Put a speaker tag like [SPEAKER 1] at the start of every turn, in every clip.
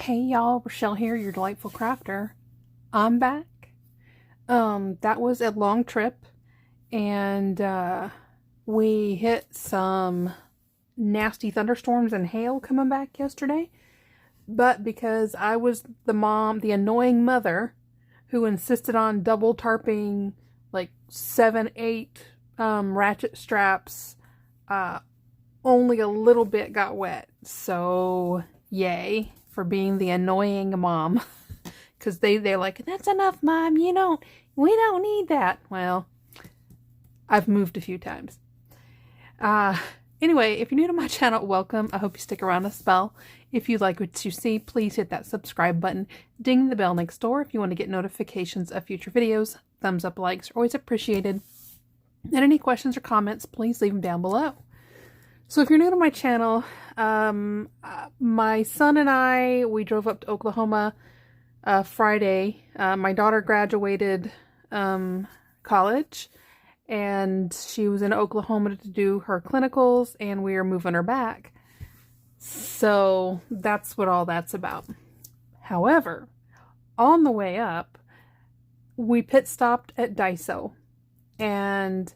[SPEAKER 1] Hey y'all, Rochelle here, your delightful crafter. I'm back. That was a long trip and we hit some nasty thunderstorms and hail coming back yesterday. But because I was the mom, the annoying mother who insisted on double tarping like 7, 8 ratchet straps, only a little bit got wet. So yay for being the annoying mom. Because they're like, that's enough, Mom. We don't need that. Well, I've moved a few times. Anyway, if you're new to my channel, welcome. I hope you stick around a spell. If you like what you see, please hit that subscribe button. Ding the bell next door if you want to get notifications of future videos. Thumbs up, likes are always appreciated. And any questions or comments, please leave them down below. So if you're new to my channel, my son and I, we drove up to Oklahoma Friday. My daughter graduated college, and she was in Oklahoma to do her clinicals, and we are moving her back. So that's what all that's about. However, on the way up, we pit stopped at Daiso, and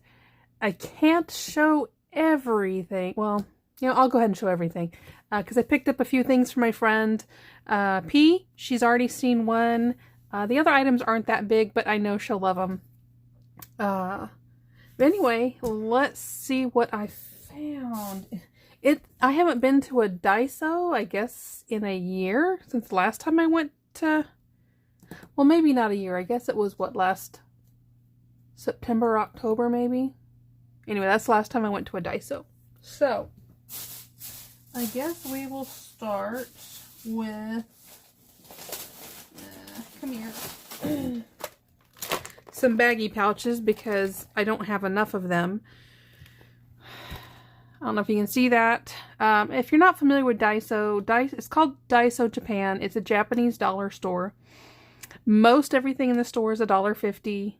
[SPEAKER 1] I can't show everything. Well, I'll go ahead and show everything because I picked up a few things for my friend P. She's already seen one. The other items aren't that big, but I know she'll love them. But anyway, let's see what I found. I haven't been to a Daiso, I guess, in a year since the last time I went to. Well, maybe not a year. I guess it was last September, October, maybe. Anyway, that's the last time I went to a Daiso. So, I guess we will start with, come here, some baggy pouches because I don't have enough of them. I don't know if you can see that. If you're not familiar with Daiso, it's called Daiso Japan. It's a Japanese dollar store. Most everything in the store is $1.50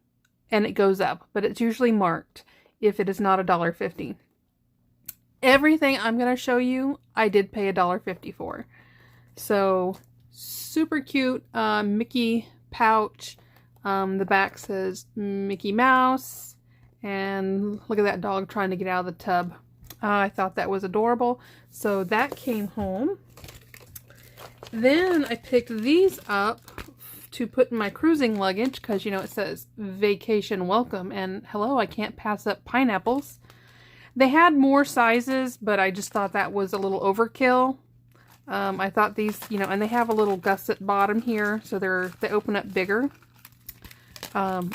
[SPEAKER 1] and it goes up, but it's usually marked if it is not $1.50. Everything I'm going to show you, I did pay $1.50 for. So, super cute Mickey pouch. The back says Mickey Mouse. And look at that dog trying to get out of the tub. I thought that was adorable. So that came home. Then I picked these up to put in my cruising luggage because, it says vacation welcome. And hello, I can't pass up pineapples. They had more sizes, but I just thought that was a little overkill. I thought these, and they have a little gusset bottom here, so they open up bigger. So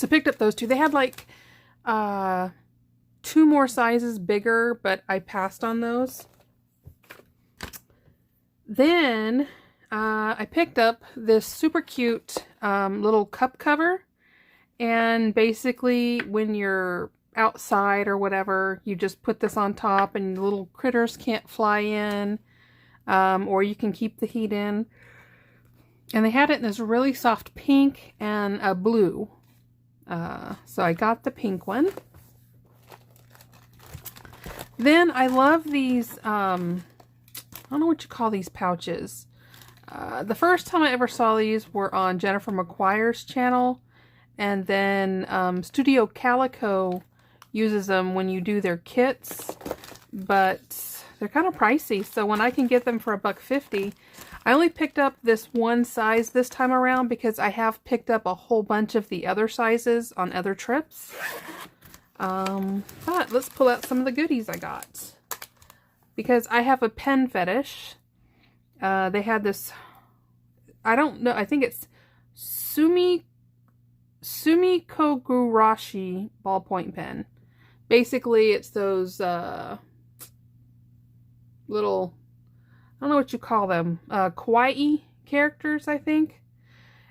[SPEAKER 1] picked up those two. They had like 2 more sizes bigger, but I passed on those. Then I picked up this super cute little cup cover, and basically when you're outside or whatever, you just put this on top and the little critters can't fly in, or you can keep the heat in. And they had it in this really soft pink and a blue. So I got the pink one. Then I love these, I don't know what you call these pouches. The first time I ever saw these were on Jennifer McGuire's channel. And then Studio Calico uses them when you do their kits. But they're kind of pricey. So when I can get them for $1.50, I only picked up this one size this time around because I have picked up a whole bunch of the other sizes on other trips. But let's pull out some of the goodies I got. Because I have a pen fetish. They had this, I don't know, I think it's Sumikogurashi ballpoint pen. Basically, it's those little, I don't know what you call them, kawaii characters, I think.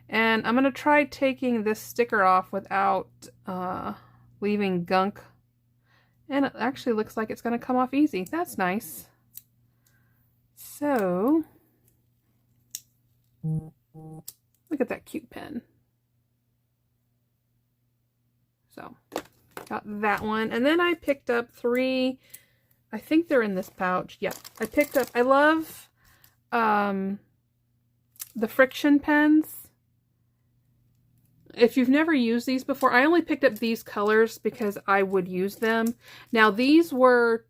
[SPEAKER 1] And I'm going to try taking this sticker off without leaving gunk. And it actually looks like it's going to come off easy. That's nice. So, look at that cute pen. So, got that one. And then I picked up 3, I think they're in this pouch. Yeah, I picked up, I love the friction pens. If you've never used these before, I only picked up these colors because I would use them. Now these were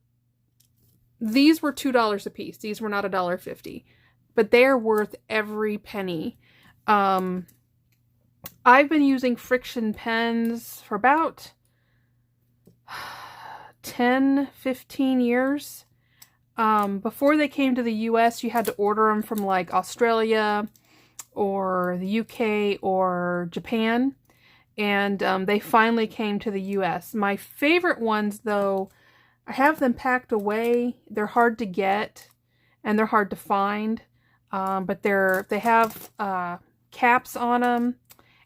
[SPEAKER 1] $2 a piece. These were not $1.50, but they're worth every penny. I've been using friction pens for about 10, 15 years. Before they came to the US, you had to order them from like Australia or the UK or Japan. And they finally came to the US. My favorite ones, though, I have them packed away. They're hard to get and they're hard to find. But they have caps on them.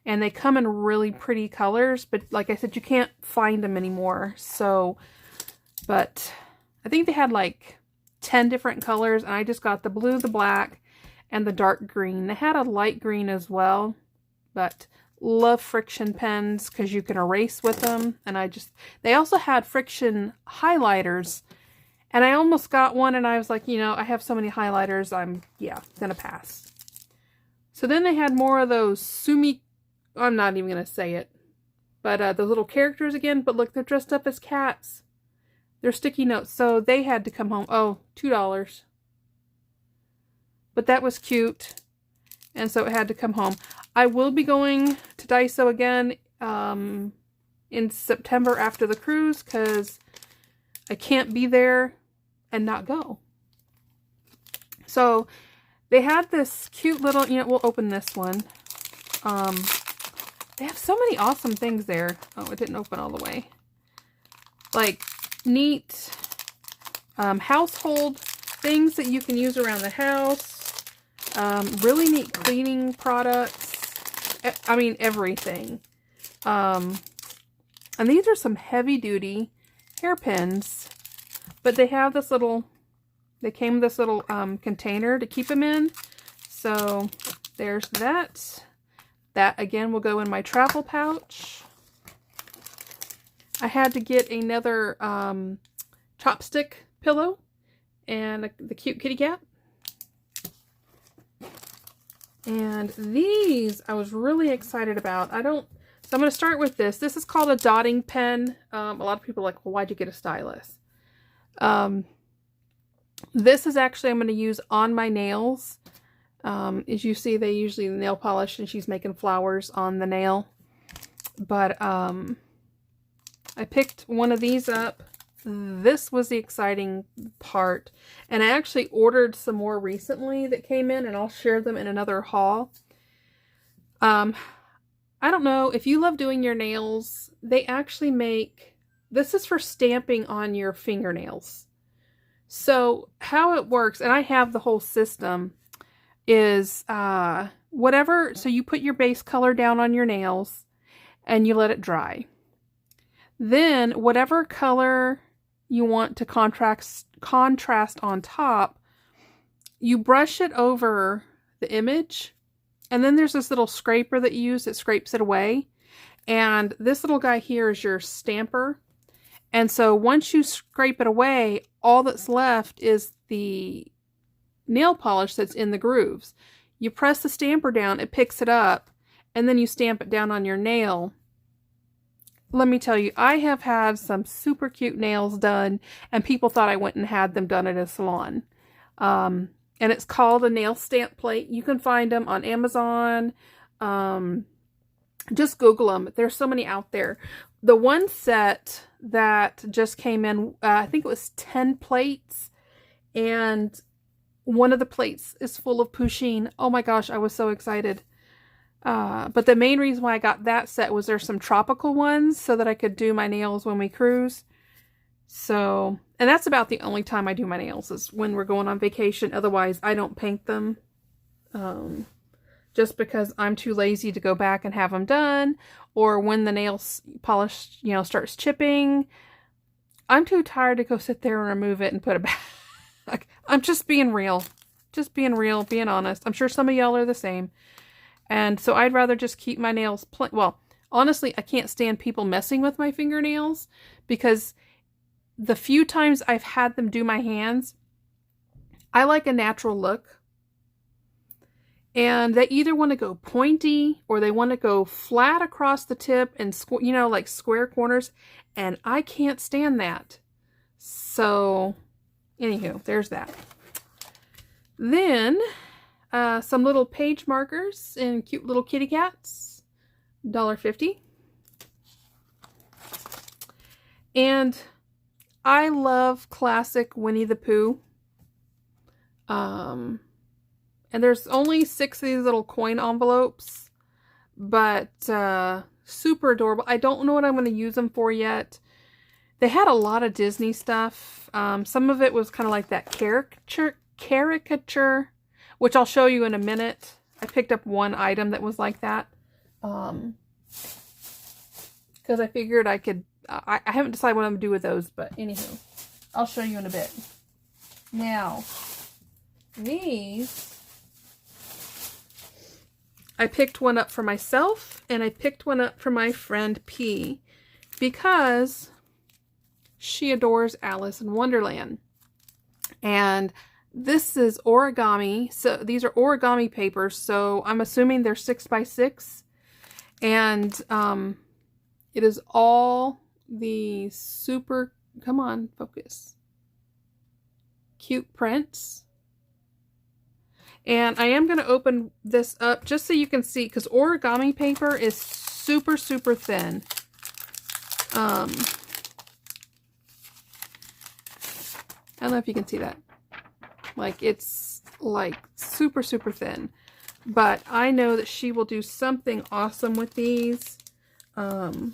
[SPEAKER 1] And they come in really pretty colors. But like I said, you can't find them anymore. So, but I think they had like 10 different colors. And I just got the blue, the black, and the dark green. They had a light green as well. But love friction pens because you can erase with them. And they also had friction highlighters. And I almost got one and I was like, you know, I have so many highlighters. I'm gonna pass. So then they had more of those I'm not even going to say it. But the little characters again. But look, they're dressed up as cats. They're sticky notes. So they had to come home. Oh, $2. But that was cute. And so it had to come home. I will be going to Daiso again in September after the cruise. Because I can't be there and not go. So they had this cute little, you know, we'll open this one. They have so many awesome things there. Oh, it didn't open all the way. Like neat household things that you can use around the house. Really neat cleaning products. I mean, everything. And these are some heavy duty hairpins. But they have this little, they came with this little container to keep them in. So there's that. That, again, will go in my travel pouch. I had to get another chopstick pillow and the cute kitty cat. And these I was really excited about. So I'm going to start with this. This is called a dotting pen. A lot of people are like, well, why'd you get a stylus? This is actually I'm going to use on my nails. As you see, they usually nail polish and she's making flowers on the nail. But I picked one of these up. This was the exciting part. And I actually ordered some more recently that came in and I'll share them in another haul. I don't know if you love doing your nails. They actually make, this is for stamping on your fingernails. So how it works, and I have the whole system, is whatever, so you put your base color down on your nails and you let it dry. Then whatever color you want to contrast on top, you brush it over the image, and then there's this little scraper that you use that scrapes it away. And this little guy here is your stamper. And so once you scrape it away, all that's left is the nail polish that's in the grooves. You press the stamper down, it picks it up, and then you stamp it down on your nail. Let me tell you, I have had some super cute nails done, and people thought I went and had them done at a salon. And it's called a nail stamp plate. You can find them on Amazon. Just Google them. There's so many out there. The one set that just came in, I think it was 10 plates, and one of the plates is full of pusheen. Oh my gosh, I was so excited. But the main reason why I got that set was there's some tropical ones so that I could do my nails when we cruise. So, and that's about the only time I do my nails is when we're going on vacation. Otherwise, I don't paint them. Just because I'm too lazy to go back and have them done. Or when the nail polish, you know, starts chipping. I'm too tired to go sit there and remove it and put it back. Like, I'm just being real. Just being real, being honest. I'm sure some of y'all are the same. And so I'd rather just keep my nails plain. Well, honestly, I can't stand people messing with my fingernails because the few times I've had them do my hands, I like a natural look. And they either want to go pointy or they want to go flat across the tip and, you know, like square corners. And I can't stand that. So, anywho, there's that. Then, some little page markers and cute little kitty cats. $1.50. And I love classic Winnie the Pooh. And there's only 6 of these little coin envelopes, but super adorable. I don't know what I'm going to use them for yet. They had a lot of Disney stuff. Some of it was kind of like that caricature, which I'll show you in a minute. I picked up one item that was like that. Because I figured I could, I haven't decided what I'm going to do with those, but anywho, I'll show you in a bit. Now, these, I picked one up for myself, and I picked one up for my friend P, because she adores Alice in Wonderland. And this is origami, so these are origami papers, so I'm assuming they're 6x6. And it is all the super, come on, focus, cute prints. And I am going to open this up just so you can see, because origami paper is super, super thin. I don't know if you can see that. Like, it's like super, super thin. But I know that she will do something awesome with these. So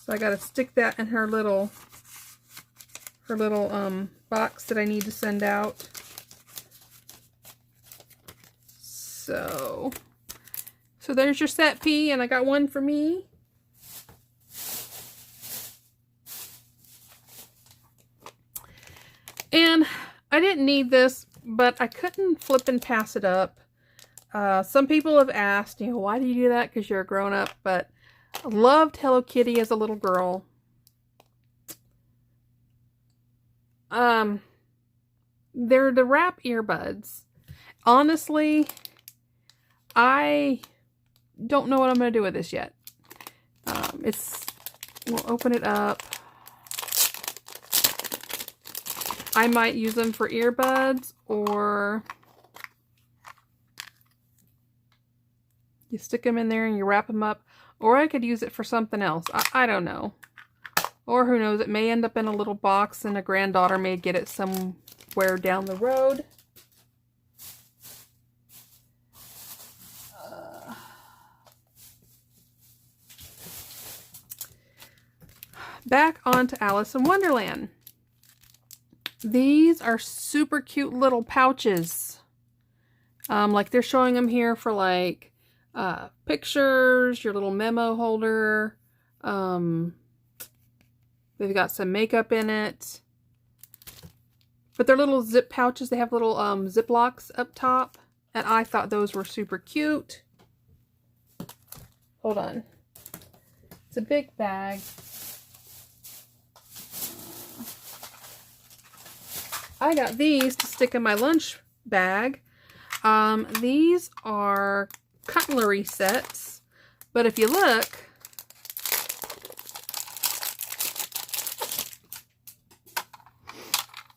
[SPEAKER 1] I got to stick that in her little box that I need to send out. So there's your set, P, and I got one for me. And I didn't need this, but I couldn't flip and pass it up. Some people have asked, you know, why do you do that? Because you're a grown-up, but I loved Hello Kitty as a little girl. They're the wrap earbuds. Honestly, I don't know what I'm going to do with this yet. We'll open it up. I might use them for earbuds, or you stick them in there and you wrap them up, or I could use it for something else. I don't know. Or who knows, it may end up in a little box and a granddaughter may get it somewhere down the road. Back onto Alice in Wonderland. These are super cute little pouches. Like they're showing them here for like pictures, your little memo holder. They've got some makeup in it. But they're little zip pouches. They have little zip locks up top. And I thought those were super cute. Hold on. It's a big bag. I got these to stick in my lunch bag. These are cutlery sets, but if you look,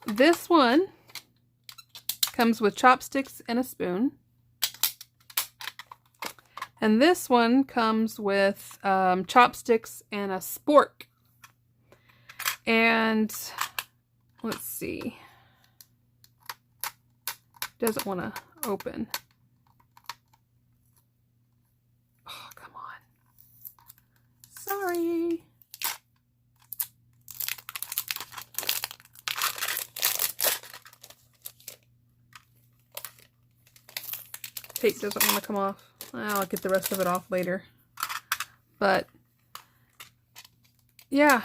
[SPEAKER 1] this one comes with chopsticks and a spoon, and this one comes with chopsticks and a spork. And let's see. Doesn't want to open. Oh, come on. Sorry. Tape doesn't want to come off. I'll get the rest of it off later. But yeah.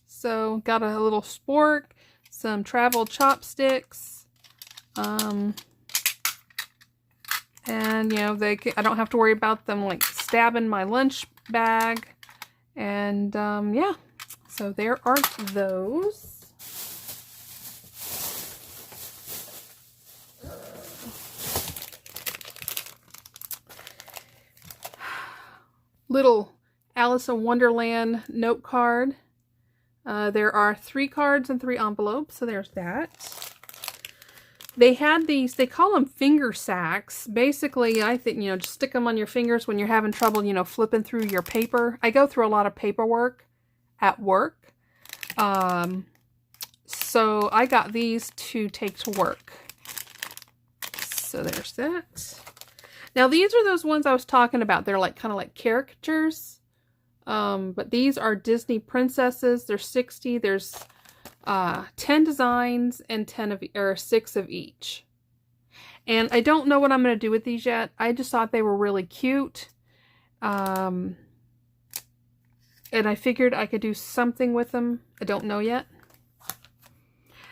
[SPEAKER 1] So got a little spork, some travel chopsticks. And you know, I don't have to worry about them like stabbing my lunch bag. And yeah, so there are those. little Alice in Wonderland note card. There are 3 cards and 3 envelopes, so there's that. They had these, they call them finger sacks. Basically, I think, you know, just stick them on your fingers when you're having trouble, you know, flipping through your paper. I go through a lot of paperwork at work. So I got these to take to work. So there's that. Now these are those ones I was talking about. They're like kind of like caricatures. But these are Disney princesses. There's 60. There's 10 designs and 6 of each. And I don't know what I'm going to do with these yet. I just thought they were really cute. And I figured I could do something with them. I don't know yet.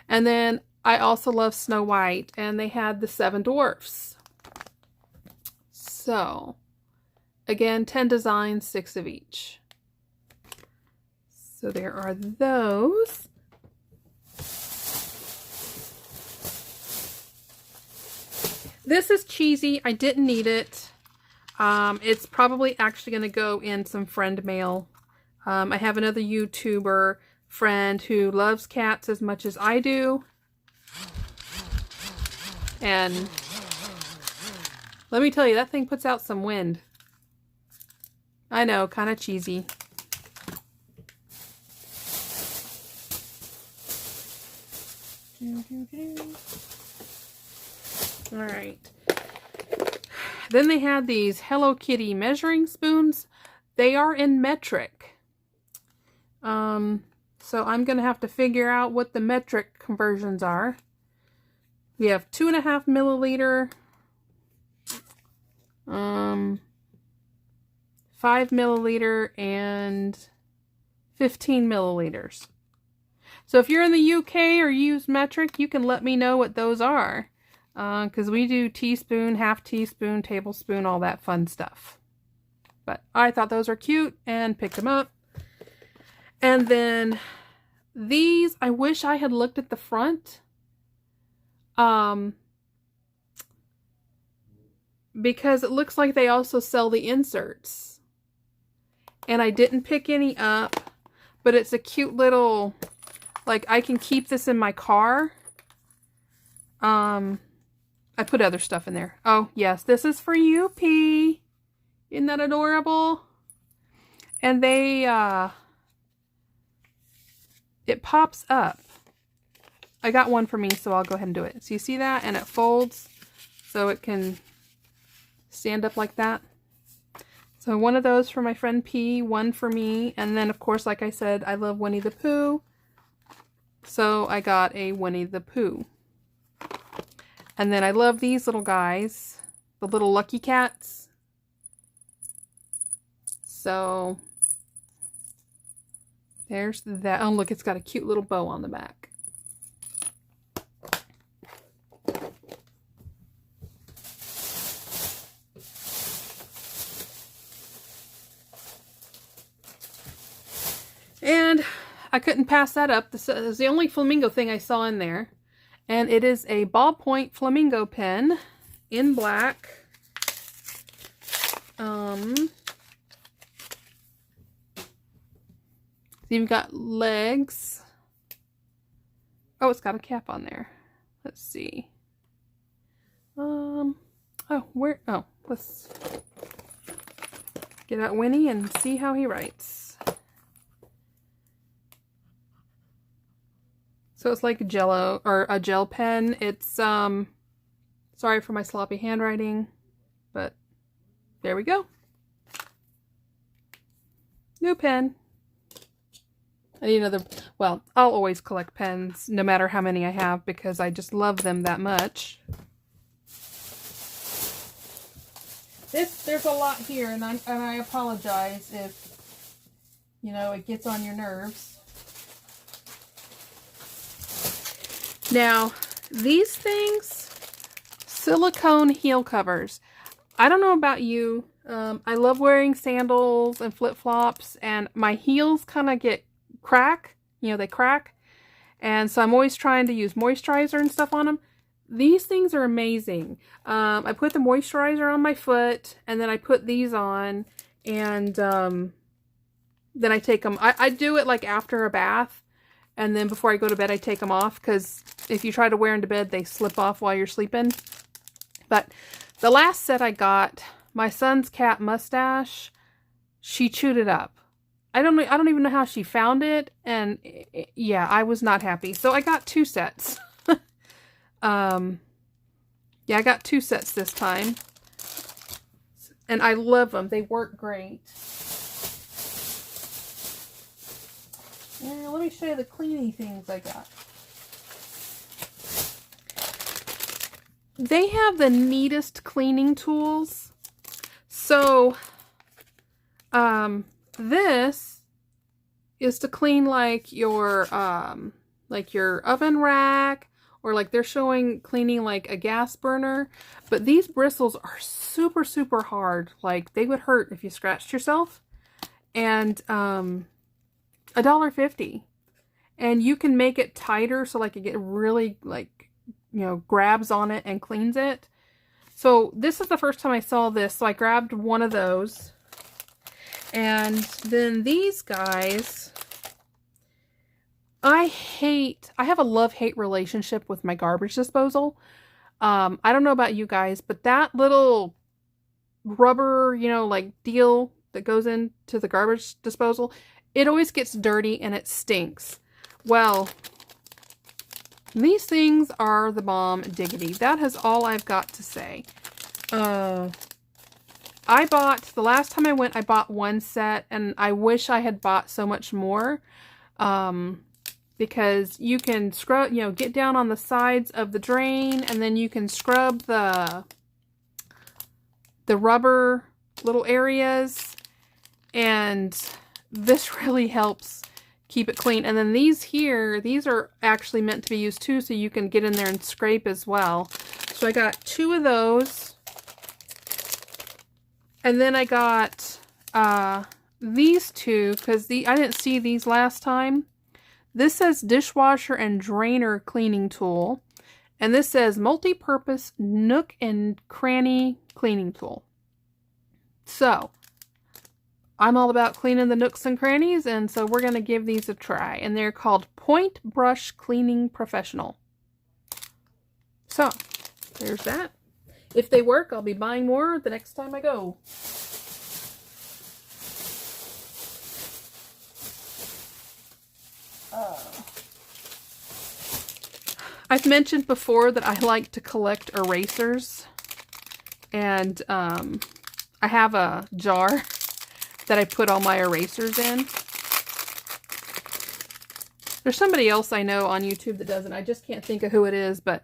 [SPEAKER 1] And then I also love Snow White, and they had the 7 dwarfs. So, again, 10 designs, 6 of each. So there are those. This is cheesy. I didn't need it. It's probably actually going to go in some friend mail. I have another YouTuber friend who loves cats as much as I do. And let me tell you, that thing puts out some wind. I know, kind of cheesy. Alright. Then they had these Hello Kitty measuring spoons. They are in metric. So I'm going to have to figure out what the metric conversions are. We have 2.5 milliliter, 5 milliliter, and 15 milliliters. So if you're in the UK or use metric, you can let me know what those are. Because we do teaspoon, half teaspoon, tablespoon, all that fun stuff. But I thought those are cute and picked them up. And then these, I wish I had looked at the front. Because it looks like they also sell the inserts. And I didn't pick any up, but it's a cute little, like, I can keep this in my car. I put other stuff in there. Oh, yes, this is for you, P. Isn't that adorable? And they, it pops up. I got one for me, so I'll go ahead and do it. So you see that? And it folds so it can stand up like that. So one of those for my friend P, one for me, and then of course, like I said, I love Winnie the Pooh. So I got a Winnie the Pooh. And then I love these little guys, the little Lucky Cats. So there's that. Oh, look, it's got a cute little bow on the back. And I couldn't pass that up. This is the only flamingo thing I saw in there. And it is a ballpoint flamingo pen in black. You've got legs. Oh, it's got a cap on there. Let's see. Let's get out Winnie and see how he writes. So it's like a Jello or a gel pen. It's sorry for my sloppy handwriting, but there we go. New pen. I need another. Well, I'll always collect pens, no matter how many I have, because I just love them that much. There's a lot here, and I apologize if, you know, it gets on your nerves. Now, these things, silicone heel covers. I don't know about you. I love wearing sandals and flip-flops, and my heels kind of crack. You know, they crack. And so I'm always trying to use moisturizer and stuff on them. These things are amazing. I put the moisturizer on my foot, and then I put these on, And then I take them. I do it like after a bath. And then before I go to bed, I take them off. Because if you try to wear them to bed, they slip off while you're sleeping. But the last set I got, my son's cat Mustache, she chewed it up. I don't even know how she found it. And yeah, I was not happy. So I got 2 sets. Yeah, I got 2 sets this time. And I love them. They work great. Yeah, let me show you the cleaning things I got. They have the neatest cleaning tools. So, this is to clean like your oven rack, or like they're showing cleaning like a gas burner. But these bristles are super, super hard. Like they would hurt if you scratched yourself. And $1.50. And you can make it tighter so like it get really like, you know, grabs on it and cleans it. So this is the first time I saw this. So I grabbed one of those. And then these guys, I have a love-hate relationship with my garbage disposal. I don't know about you guys, but that little rubber, you know, like deal that goes into the garbage disposal, it always gets dirty and it stinks. Well, these things are the bomb diggity. That is all I've got to say. The last time I went, I bought 1 set, and I wish I had bought so much more. Because you can scrub, you know, get down on the sides of the drain, and then you can scrub the rubber little areas, and this really helps keep it clean. And then these here, these are actually meant to be used too, so you can get in there and scrape as well. So I got 2 of those. And then I got these 2, because I didn't see these last time. This says dishwasher and drainer cleaning tool. And this says multi-purpose nook and cranny cleaning tool. So, I'm all about cleaning the nooks and crannies, and so we're going to give these a try. And they're called Point Brush Cleaning Professional. So, there's that. If they work, I'll be buying more the next time I go. I've mentioned before that I like to collect erasers, and I have a jar that I put all my erasers in. There's somebody else I know on YouTube that does it. I just can't think of who it is, but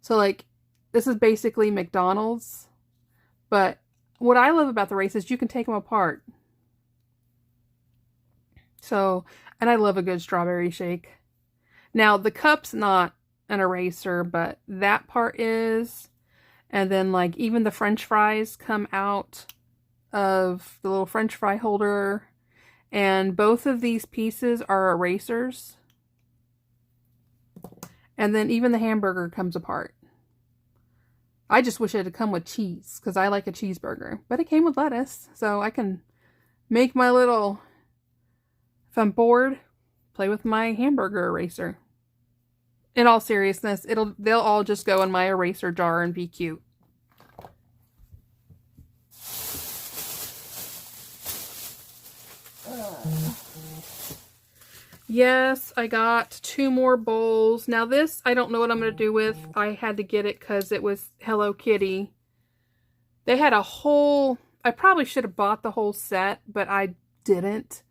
[SPEAKER 1] so like this is basically McDonald's, but what I love about the erasers is you can take them apart. So, and I love a good strawberry shake. Now the cup's not an eraser, but that part is. And then like even the French fries come out of the little French fry holder, and both of these pieces are erasers. And then even the hamburger comes apart. I just wish it had come with cheese, because I like a cheeseburger, but it came with lettuce, so I can make my little, if I'm bored, play with my hamburger eraser. In all seriousness, they'll all just go in my eraser jar and be cute. Yes, I got 2 more bowls. Now this, I don't know what I'm going to do with. I had to get it because it was Hello Kitty. They had a whole, I probably should have bought the whole set, but I didn't.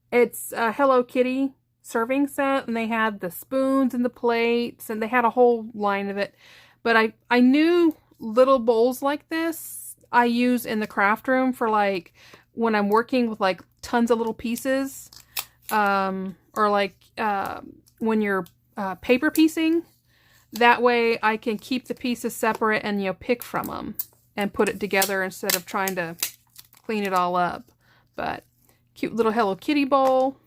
[SPEAKER 1] It's a Hello Kitty serving set, and they had the spoons and the plates, and they had a whole line of it. But I knew little bowls like this I use in the craft room for like when I'm working with like tons of little pieces, or like when you're paper piecing. That way I can keep the pieces separate and, you know, pick from them and put it together instead of trying to clean it all up. But cute little Hello Kitty bowl.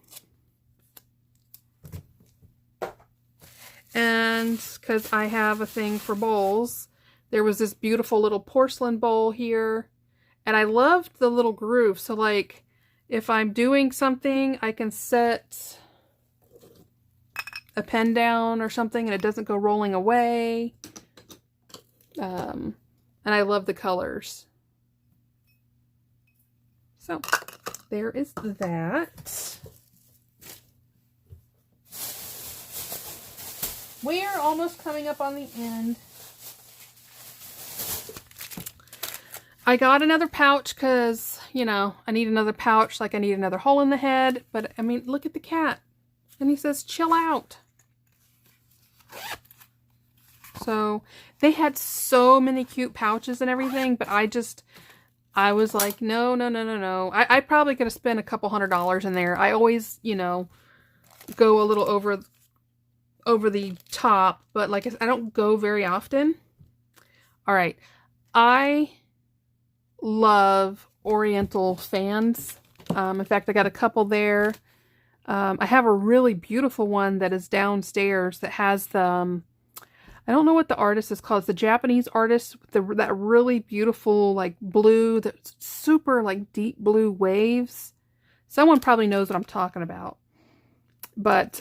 [SPEAKER 1] And because I have a thing for bowls, there was this beautiful little porcelain bowl here. And I loved the little groove. So like if I'm doing something, I can set a pen down or something and it doesn't go rolling away. And I love the colors. So there is that. We are almost coming up on the end. I got another pouch because, you know, I need another pouch, like I need another hole in the head. But, I mean, look at the cat. And he says, chill out. So, they had so many cute pouches and everything, but I was like, no, no, no, no, no. I probably could have spent a couple $100 in there. I always, you know, go a little over the top, but like I don't go very often. All right. I love Oriental fans. In fact, I got a couple there. I have a really beautiful one that is downstairs that has the, I don't know what the artist is called. It's the Japanese artist with that really beautiful like blue, that super like deep blue waves. Someone probably knows what I'm talking about. But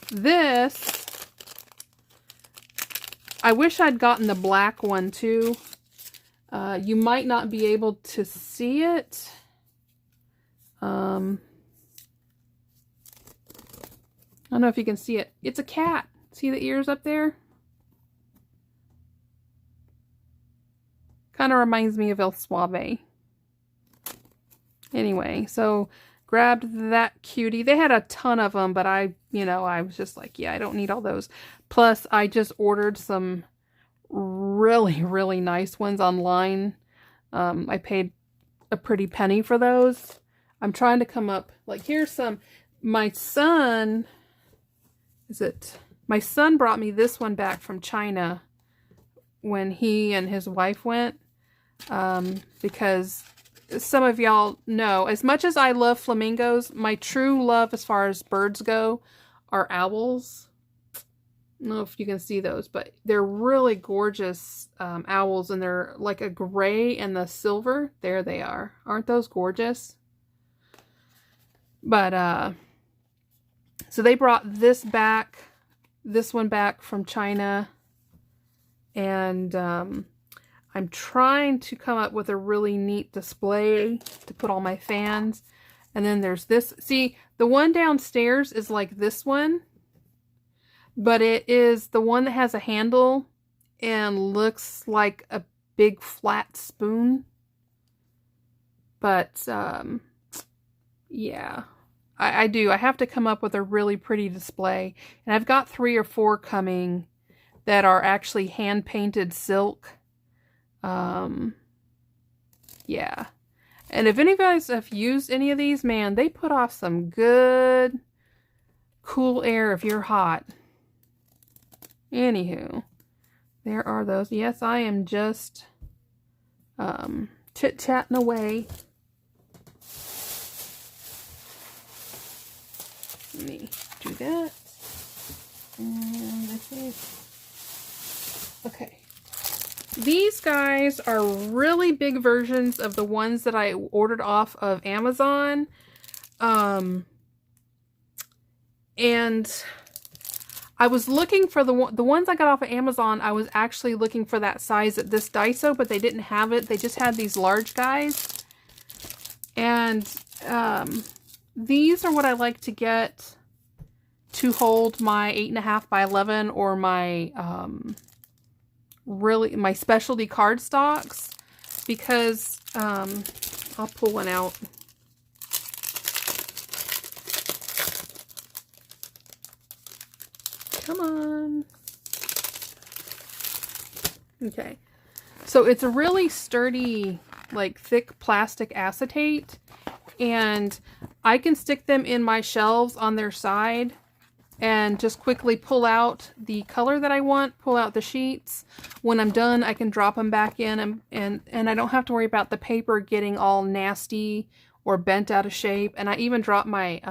[SPEAKER 1] this, I wish I'd gotten the black one too. You might not be able to see it. I don't know if you can see it. It's a cat. See the ears up there? Kind of reminds me of El Suave. Anyway, so grabbed that cutie. They had a ton of them, but I was just like, yeah, I don't need all those. Plus, I just ordered some really, really nice ones online. I paid a pretty penny for those. I'm trying to come up, like, here's some. My son brought me this one back from China when he and his wife went, because some of y'all know, as much as I love flamingos, my true love as far as birds go are owls. I don't know if you can see those, but they're really gorgeous owls, and they're like a gray and the silver. There they are. Aren't those gorgeous? But, so they brought this one back from China, and I'm trying to come up with a really neat display to put all my fans. And then there's this. See, the one downstairs is like this one, but it is the one that has a handle and looks like a big flat spoon. But, yeah, I do. I have to come up with a really pretty display. And I've got 3 or 4 coming that are actually hand-painted silk. Yeah. And if any of you guys have used any of these, man, they put off some good cool air if you're hot. Anywho, there are those. Yes, I am just chit-chatting away. Let me do that. And I think, okay. These guys are really big versions of the ones that I ordered off of Amazon. And I was looking for the ones I got off of Amazon. I was actually looking for that size at this Daiso, but they didn't have it. They just had these large guys. And these are what I like to get to hold my 8.5 by 11 or my my specialty cardstocks, because I'll pull one out. Come on. Okay. So it's a really sturdy, like thick plastic acetate, and I can stick them in my shelves on their side and just quickly pull out the color that I want, pull out the sheets. When I'm done, I can drop them back in, and I don't have to worry about the paper getting all nasty or bent out of shape. And I even drop my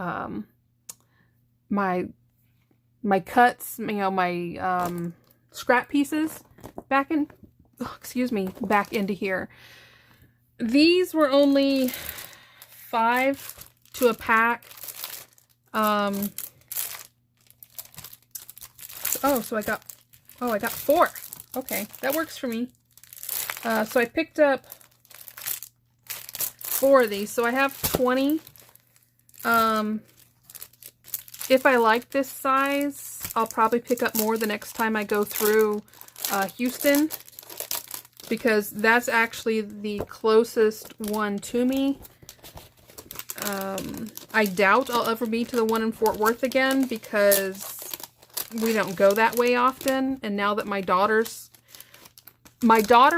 [SPEAKER 1] my cuts, my scrap pieces back in, back into here. These were only 5 to a pack. Oh, so I got 4. Okay, that works for me. So I picked up 4 of these. So I have 20. If I like this size, I'll probably pick up more the next time I go through Houston, because that's actually the closest one to me. I doubt I'll ever be to the one in Fort Worth again, because we don't go that way often. And now that my daughter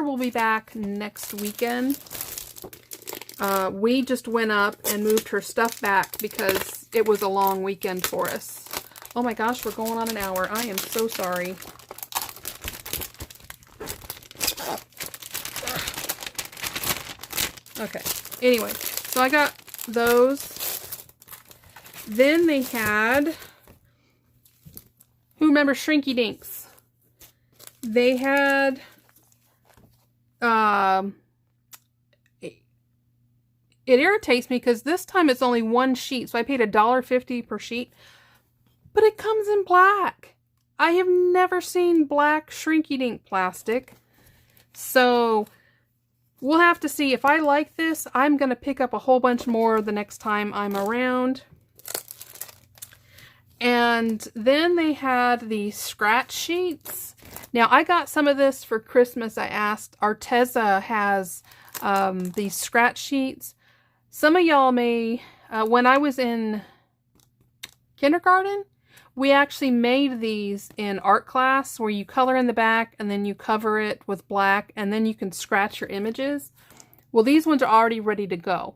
[SPEAKER 1] will be back next weekend. We just went up and moved her stuff back because it was a long weekend for us. Oh my gosh, we're going on an hour. I am so sorry. Okay, anyway, so I got those. Then they had, who remembers Shrinky Dinks? They had, it irritates me because this time it's only 1 sheet, so I paid $1.50 per sheet, but it comes in black. I have never seen black Shrinky Dink plastic, so we'll have to see. If I like this, I'm going to pick up a whole bunch more the next time I'm around. And then they had the scratch sheets. Now, I got some of this for Christmas. I asked. Arteza has these scratch sheets. Some of y'all may, when I was in kindergarten, we actually made these in art class where you color in the back and then you cover it with black and then you can scratch your images. Well, these ones are already ready to go.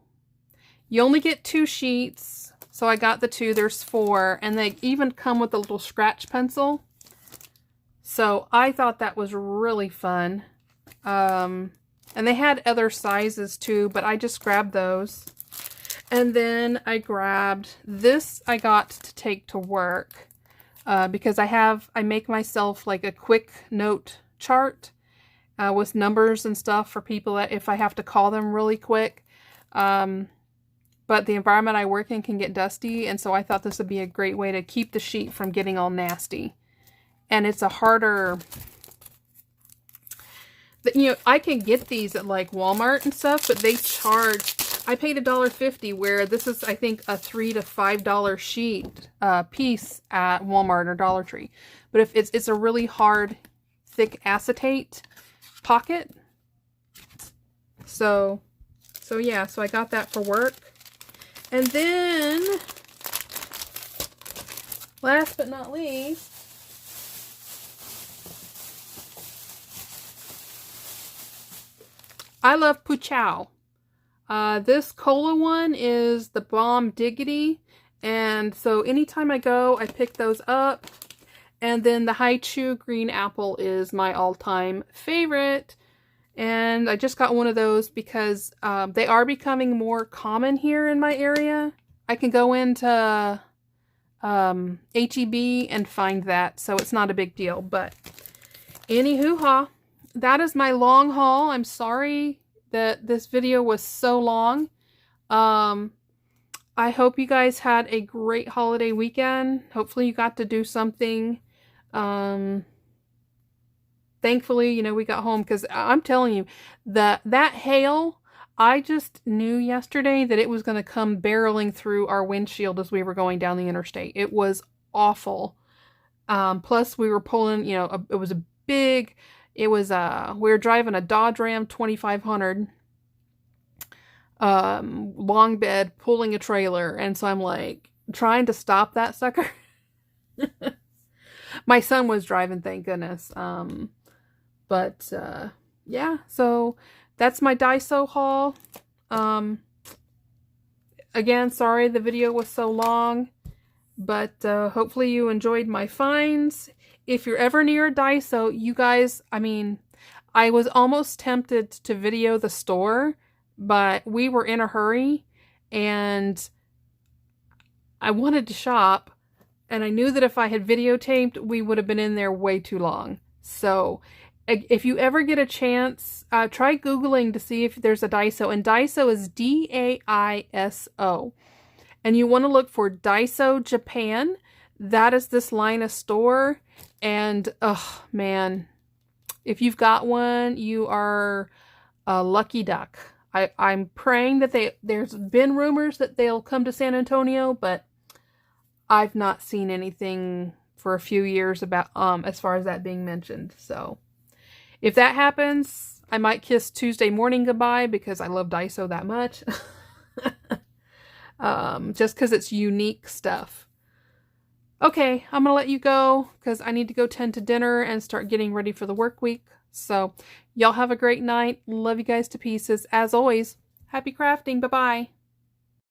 [SPEAKER 1] You only get 2 sheets, so I got the 2. There's 4, and they even come with a little scratch pencil. So I thought that was really fun. And they had other sizes too, but I just grabbed those. And then I grabbed this. I got to take to work because I make myself like a quick note chart with numbers and stuff for people that if I have to call them really quick. But the environment I work in can get dusty, and so I thought this would be a great way to keep the sheet from getting all nasty. And it's a harder... You know, I can get these at like Walmart and stuff, but they charge, I paid $1.50, where this is, I think, a $3 to $5 sheet piece at Walmart or Dollar Tree. But if it's a really hard, thick acetate pocket. So yeah, so I got that for work. And then, last but not least, I love Puchow. This cola one is the Bomb Diggity, and so anytime I go, I pick those up. And then the Haichu Green Apple is my all-time favorite, and I just got one of those because they are becoming more common here in my area. I can go into H-E-B and find that, so it's not a big deal. But anywho-ha. That is my long haul. I'm sorry that this video was so long. I hope you guys had a great holiday weekend. Hopefully you got to do something. Thankfully, you know, we got home, because I'm telling you, that hail, I just knew yesterday that it was going to come barreling through our windshield as we were going down the interstate. It was awful. Plus we were pulling, you know, it was a big... It was, we were driving a Dodge Ram 2500, long bed, pulling a trailer. And so I'm like, trying to stop that sucker. My son was driving, thank goodness. Yeah, so that's my Daiso haul. Again, sorry the video was so long, but hopefully you enjoyed my finds. If you're ever near a Daiso, you guys, I mean, I was almost tempted to video the store, but we were in a hurry and I wanted to shop, and I knew that if I had videotaped, we would have been in there way too long. So If you ever get a chance, try Googling to see if there's a Daiso. And Daiso is Daiso. And you want to look for Daiso Japan. That is this line of store. And, oh, man, if you've got one, you are a lucky duck. I'm praying that there's been rumors that they'll come to San Antonio, but I've not seen anything for a few years about as far as that being mentioned. So if that happens, I might kiss Tuesday morning goodbye because I love Daiso that much. Just because it's unique stuff. Okay, I'm going to let you go because I need to go tend to dinner and start getting ready for the work week. So y'all have a great night. Love you guys to pieces. As always, happy crafting. Bye-bye.